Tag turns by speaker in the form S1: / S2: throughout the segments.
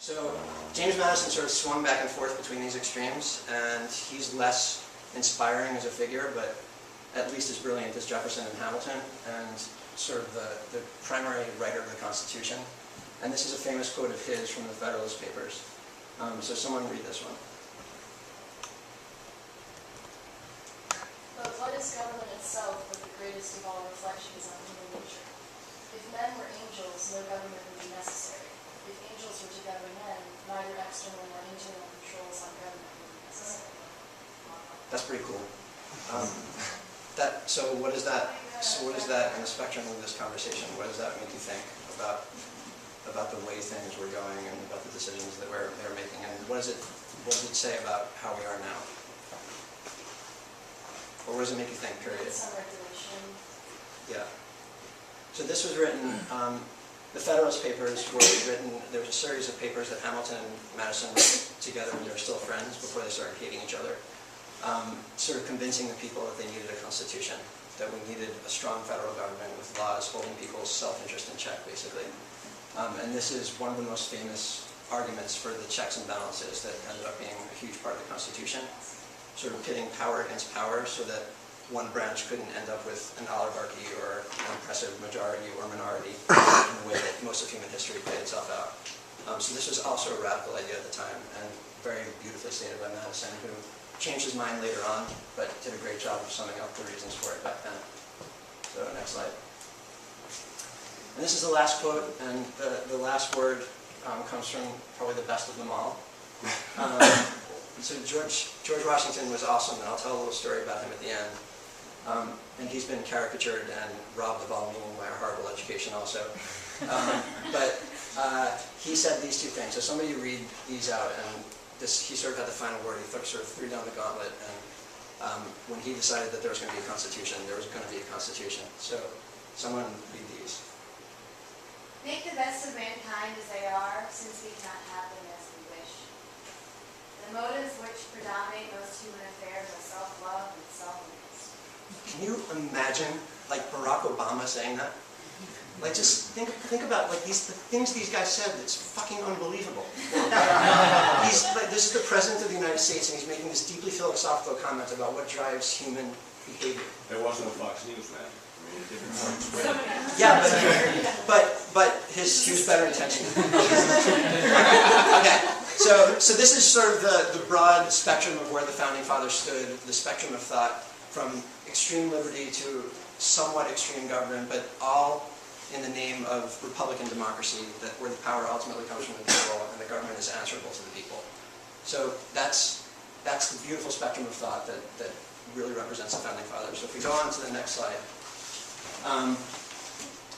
S1: So James Madison sort of swung back and forth between these extremes, and he's less inspiring as a figure, but at least as brilliant as Jefferson and Hamilton, and sort of the primary writer of the Constitution. And this is a famous quote of his from the Federalist Papers. So someone read this one.
S2: But what is government itself but the greatest of all reflections on human nature? If men were angels, no government would be necessary. If angels were to govern men, neither external nor internal controls on government would be necessary.
S1: That's pretty cool. So what is that? So what is that in the spectrum of this conversation? What does that make you think about the way things were going and about the decisions that they're making? And what does it say about how we are now? Or what does it make you think? Period.
S2: Some regulation.
S1: Yeah. So this was written. The Federalist Papers were written. There was a series of papers that Hamilton and Madison wrote together when they were still friends before they started hating each other. Sort of convincing the people that they needed a constitution, that we needed a strong federal government with laws holding people's self-interest in check, basically. And this is one of the most famous arguments for the checks and balances that ended up being a huge part of the Constitution, sort of pitting power against power so that one branch couldn't end up with an oligarchy or an oppressive majority or minority in the way that most of human history played itself out. So this was also a radical idea at the time, and very beautifully stated by Madison, who changed his mind later on, but did a great job of summing up the reasons for it back then. So next slide. And this is the last quote, and the last word comes from probably the best of them all. So George Washington was awesome, and I'll tell a little story about him at the end. And he's been caricatured and robbed of all meaning by a horrible education also. But he said these two things. So somebody read these out, and he sort of had the final word. He sort of threw down the gauntlet, and when he decided that there was going to be a constitution, there was going to be a constitution. So someone read these.
S3: Make the best of mankind as they are, since we cannot have them as we wish. The motives which predominate most human affairs are self-love and self-interest.
S1: Can you imagine, like, Barack Obama saying that? Like, just think about, like, the things these guys said. It's fucking unbelievable. This is the President of the United States, and he's making this deeply philosophical comment about what drives human behavior.
S4: There wasn't a Fox News then.
S1: Yeah, but he was better intentioned. Okay, so this is sort of the broad spectrum of where the Founding Fathers stood, the spectrum of thought, from extreme liberty to somewhat extreme government, but all in the name of Republican democracy, where the power ultimately comes from the people and the government is answerable to the people. So that's the beautiful spectrum of thought that really represents the Founding Fathers. So if we go on to the next slide.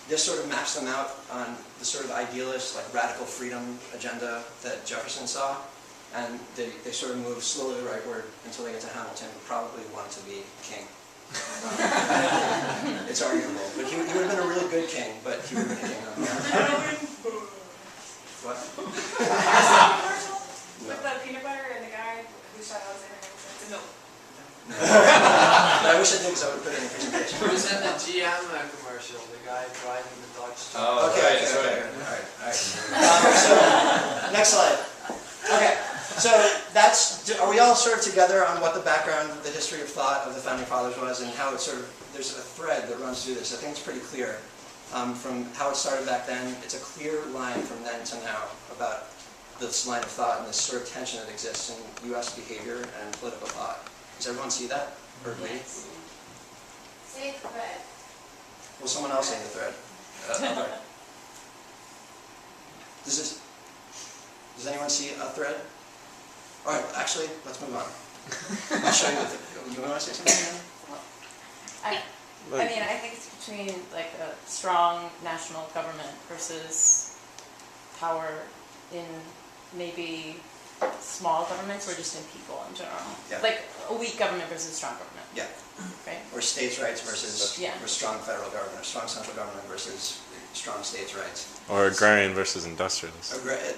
S1: This sort of maps them out on the sort of idealist, like radical freedom agenda that Jefferson saw, and they sort of move slowly rightward until they get to Hamilton, who probably wanted to be king. It's arguable, but he would have been a really good king, but he would have been a king. What?
S5: With the peanut butter and the guy who shot Alexander Hamilton. No.
S1: I wish I did, because I would put it in the presentation.
S6: It was in the GM commercial, the guy driving the Dodge.
S4: Oh,
S1: okay. All right. So, next slide. Okay, so are we all sort of together on what the background, the history of thought of the Founding Fathers was, and how it's sort of, there's a thread that runs through this. I think it's pretty clear from how it started back then. It's a clear line from then to now about this line of thought and this sort of tension that exists in U.S. behavior and political thought. Does everyone see that? Or agree?
S3: Say the thread.
S1: Will someone else say the thread? Does anyone see a thread? All right, actually, let's move on. I'll show you the thread. You want to say something?
S5: I mean, I think it's between like a strong national government versus power in maybe small governments or just in people in general.
S1: Yeah.
S5: Like a weak government versus a strong government.
S1: Yeah.
S5: Right?
S1: Or states' rights versus
S5: Yeah.
S1: strong federal government, strong central government versus strong states' rights.
S7: Or agrarian versus industrialist.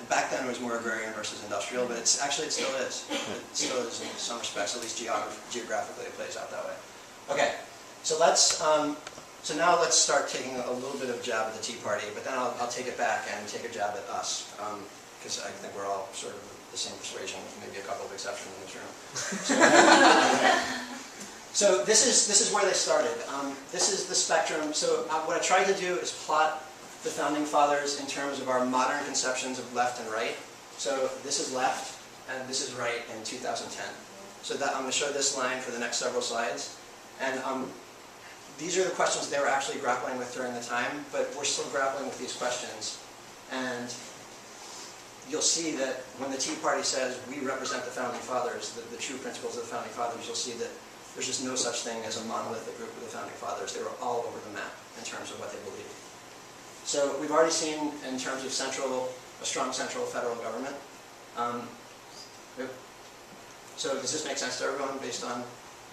S1: Back then it was more agrarian versus industrial, but it still is. It still is in some respects, at least geographically it plays out that way. Okay, so now let's start taking a little bit of jab at the Tea Party, but then I'll take it back and take a jab at us. because I think we're all sort of the same persuasion, with maybe a couple of exceptions in this room. So this is where they started. This is the spectrum. So what I tried to do is plot the Founding Fathers in terms of our modern conceptions of left and right. So this is left, and this is right in 2010. So that I'm going to show this line for the next several slides. And these are the questions they were actually grappling with during the time, but we're still grappling with these questions. And you'll see that when the Tea Party says, we represent the Founding Fathers, the true principles of the Founding Fathers, you'll see that there's just no such thing as a monolithic group of the Founding Fathers. They were all over the map in terms of what they believed. So we've already seen, in terms of a strong central federal government. So does this make sense to everyone based on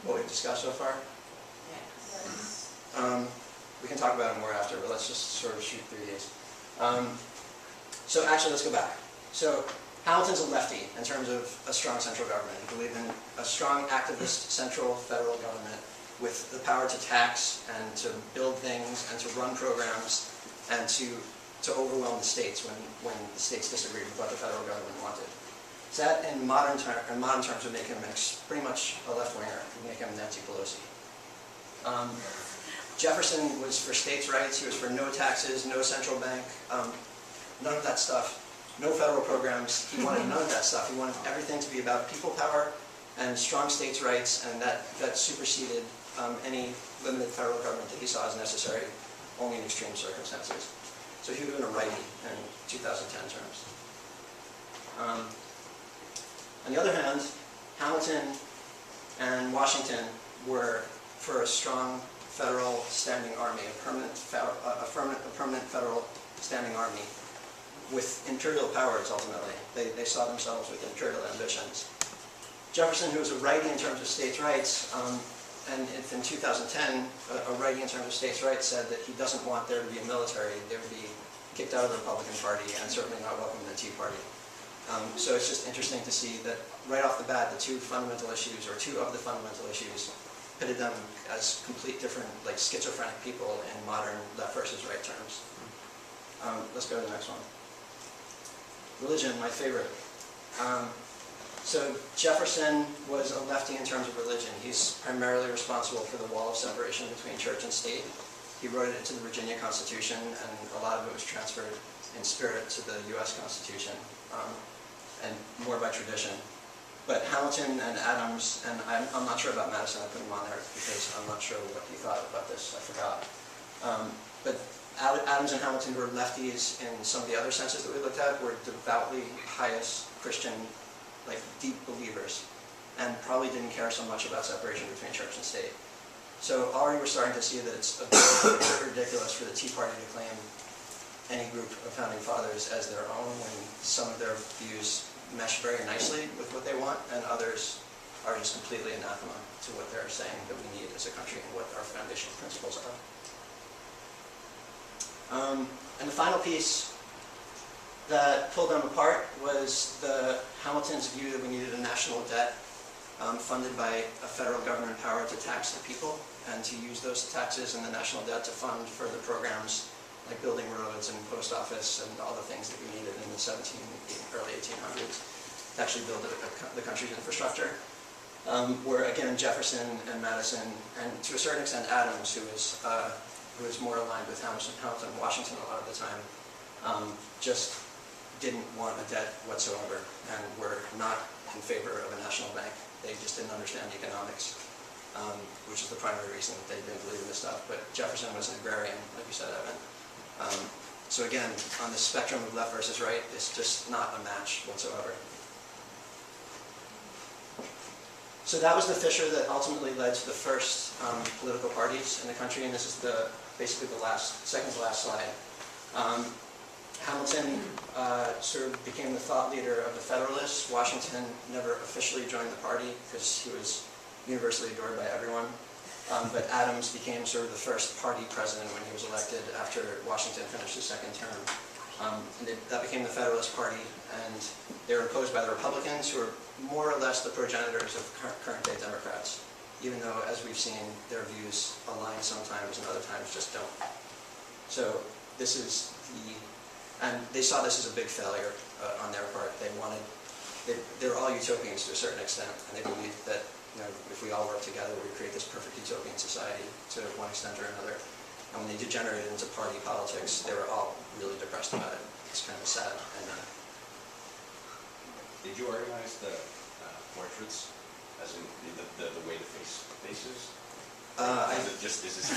S1: what we've discussed so far?
S5: Yes.
S1: We can talk about it more after, but let's just sort of shoot through these. So actually, let's go back. So Hamilton's a lefty in terms of a strong central government. He believed in a strong activist central federal government with the power to tax and to build things and to run programs and to overwhelm the states when the states disagreed with what the federal government wanted. So that, in modern terms, would make him pretty much a left-winger. It would make him Nancy Pelosi. Jefferson was for states' rights. He was for no taxes, no central bank, none of that stuff, no federal programs. He wanted none of that stuff. He wanted everything to be about people power and strong states' rights, and that superseded any limited federal government that he saw as necessary, only in extreme circumstances. So he would have been a righty in 2010 terms. On the other hand, Hamilton and Washington were for a strong federal standing army, a permanent federal standing army with imperial powers, ultimately. They saw themselves with imperial ambitions. Jefferson, who was a righty in terms of states' rights, and if in 2010, a righty in terms of states' rights said that he doesn't want there to be a military, they would be kicked out of the Republican Party and certainly not welcome in the Tea Party. So it's just interesting to see that right off the bat, the two fundamental issues, or two of the fundamental issues, pitted them as complete different, like schizophrenic people in modern left versus right terms. Let's go to the next one. Religion, my favorite. So Jefferson was a lefty in terms of religion. He's primarily responsible for the wall of separation between church and state. He wrote it into the Virginia Constitution, and a lot of it was transferred in spirit to the U.S. Constitution, and more by tradition. But Hamilton and Adams, and I'm not sure about Madison, I put him on there because I'm not sure what he thought about this, I forgot. But Adams and Hamilton were lefties in some of the other senses that we looked at, were devoutly pious Christian, like deep believers, and probably didn't care so much about separation between church and state. So already we're starting to see that it's a bit ridiculous for the Tea Party to claim any group of Founding Fathers as their own when some of their views mesh very nicely with what they want, and others are just completely anathema to what they're saying that we need as a country and what our foundational principles are. And the final piece that pulled them apart was Hamilton's view that we needed a national debt funded by a federal government power to tax the people and to use those taxes and the national debt to fund further programs like building roads and post office and all the things that we needed in the early 1800s to actually build the country's infrastructure. Where again, Jefferson and Madison, and to a certain extent Adams, who was more aligned with Hamilton and Washington a lot of the time, just didn't want a debt whatsoever and were not in favor of a national bank. They just didn't understand economics, which is the primary reason that they didn't believe in this stuff. But Jefferson was an agrarian, like you said, Evan. So again, on the spectrum of left versus right, it's just not a match whatsoever. So that was the fissure that ultimately led to the first political parties in the country, and this is basically the second to last slide. Hamilton sort of became the thought leader of the Federalists. Washington never officially joined the party because he was universally adored by everyone. But Adams became sort of the first party president when he was elected after Washington finished his second term. That became the Federalist Party, and they were opposed by the Republicans, who are more or less the progenitors of current-day Democrats, even though, as we've seen, their views align sometimes and other times just don't. So this is And they saw this as a big failure on their part. They're all utopians to a certain extent, and they believed that if we all work together, we create this perfect utopian society to one extent or another. And when they degenerated into party politics, they were all really depressed about it. It's kind of sad. And
S4: did you organize the portraits, as in the way the face faces? Is it just is this?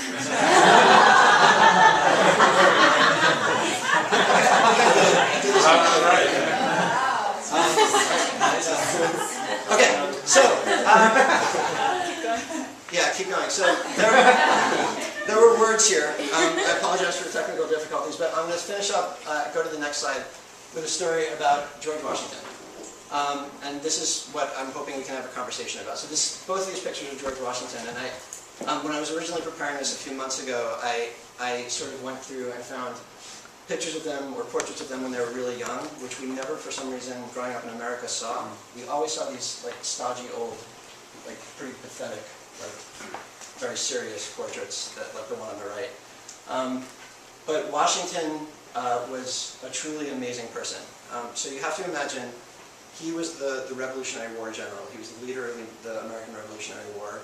S1: Okay, so yeah, keep going. So there were words here. I apologize for the technical difficulties, but I'm going to finish up. Go to the next slide with a story about George Washington. And this is what I'm hoping we can have a conversation about. So both of these pictures are George Washington, and when I was originally preparing this a few months ago, I sort of went through and found pictures of them or portraits of them when they were really young, which we never, for some reason, growing up in America, saw. We always saw these like stodgy old, like pretty pathetic, like very serious portraits, like the one on the right. But Washington was a truly amazing person. So you have to imagine, he was the Revolutionary War general. He was the leader of the American Revolutionary War,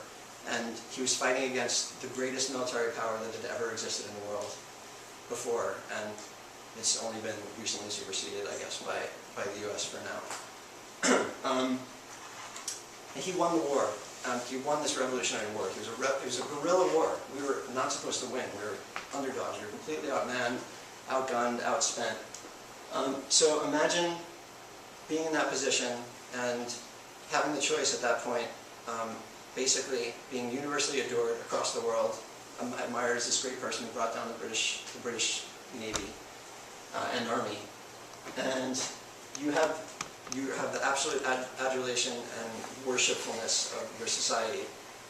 S1: and he was fighting against the greatest military power that had ever existed in the world before, and it's only been recently superseded, I guess, by the U.S. for now. He won the war. He won this Revolutionary War. It was a guerrilla war. We were not supposed to win. We were underdogs. We were completely outmanned, outgunned, outspent. So imagine being in that position and having the choice at that point, basically being universally adored across the world, admired as this great person who brought down the British Navy and Army, and you have the absolute adulation and worshipfulness of your society.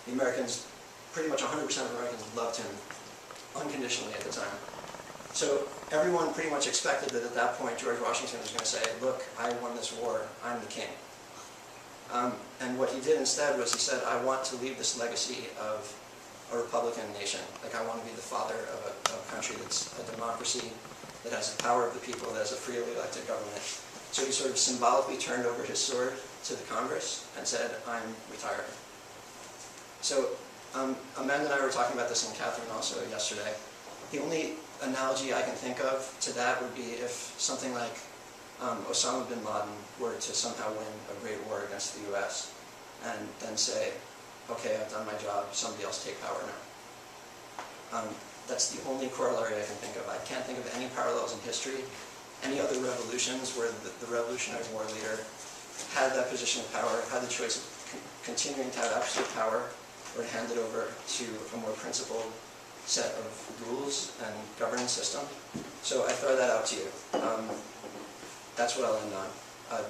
S1: The Americans, pretty much 100% of Americans loved him unconditionally at the time. So everyone pretty much expected that at that point George Washington was going to say, look, I won this war, I'm the king. And what he did instead was he said, I want to leave this legacy of a Republican nation. Like, I want to be the father of a country that's a democracy, that has the power of the people, that has a freely elected government. So he sort of symbolically turned over his sword to the Congress and said, I'm retiring. So Amanda and I were talking about this, and Catherine also yesterday. The only analogy I can think of to that would be if something like Osama bin Laden were to somehow win a great war against the U.S. and then say, okay, I've done my job, somebody else take power now. That's the only corollary I can think of. I can't think of any parallels in history, any other revolutions where the Revolutionary War leader had that position of power, had the choice of continuing to have absolute power, or to hand it over to a more principled set of rules and governance system. So I throw that out to you. That's what I'll end on.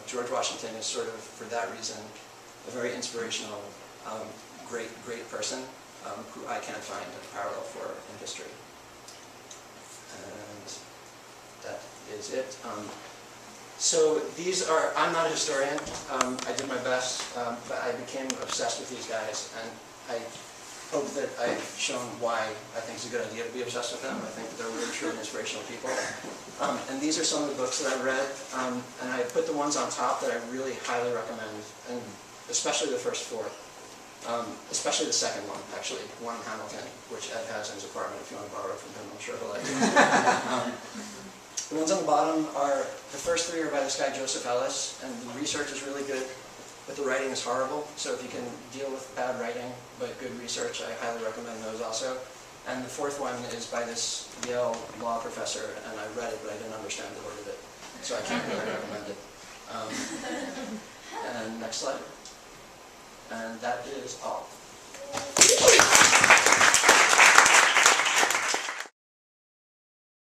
S1: George Washington is sort of, for that reason, a very inspirational, great person who I can't find a parallel for in history. And that is it. So these are, I'm not a historian. I did my best, but I became obsessed with these guys, and I hope that I've shown why I think it's a good idea to be obsessed with them. I think that they're really truly inspirational people. And these are some of the books that I've read, and I put the ones on top that I really highly recommend, and especially the first four. Especially the second one, actually, one Hamilton, which Ed has in his apartment. If you want to borrow it from him, I'm sure he'll let you. The ones on the bottom are, the first three are by this guy Joseph Ellis, and the research is really good, but the writing is horrible. So if you can deal with bad writing, but good research, I highly recommend those also. And the fourth one is by this Yale law professor, and I read it, but I didn't understand the word of it. So I can't really recommend it. And next slide. And that is all.